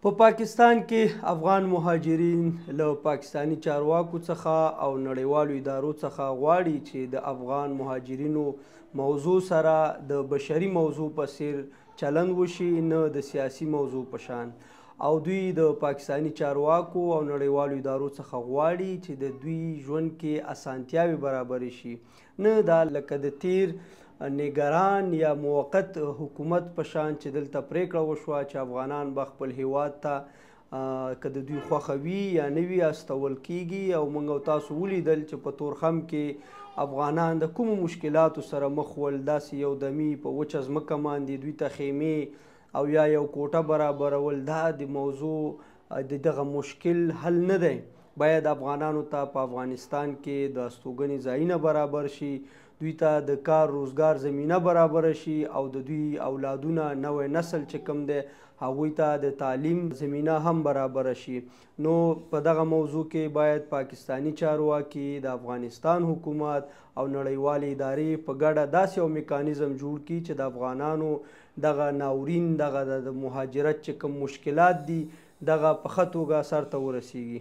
په پاکستان کې افغان مهاجرین له پاکستانی چارواکو څخه او نړیوالو ادارو څخه غواړي چې د افغان مهاجرینو موضوع سره د بشري موضوع په څیر چلند وشي، نه د سیاسي موضوع په شان. او دوی د پاکستانی چارواکو او نړیوالو ادارو څخه غواړي چې د دوی ژوند کې اسانتیاوې برابرې شي، نه دا لکه د تیر نگران یا موقت حکومت په شان چې دلته پریکړه وشوه چې افغانان به خپل هیواد ته که د دوی خوښه وي یا نه وي استول کیږي. او موږ او تاسو ولیدل چې په تورخم کې افغانان د کومو مشکلاتو سره مخ ول، داسې یو دمي په وچه ځمکه باندې دوی ته خیمې او یا یو کوټه برابرول. دا د موضوع د دغه مشکل حل نه دی. باید افغانانو ته په افغانستان کې د استوګنې ځایونه برابر شي، دوی ته د کار روزګار زمینه برابر شي او د دوی اولادونه نوی نسل چې کوم دی هغوی ته د تعلیم زمینه هم برابر شي. نو په دغه موضوع کې باید پاکستانی چارواکي، د افغانستان حکومت او نړیوالې ادارې په ګډه داسې یو میکانیزم جوړ کړي چې د افغانانو دغه ناورین، دغه د مهاجرت چې کوم مشکلات دي، دغه په ښه توګه سرته ورسیږي.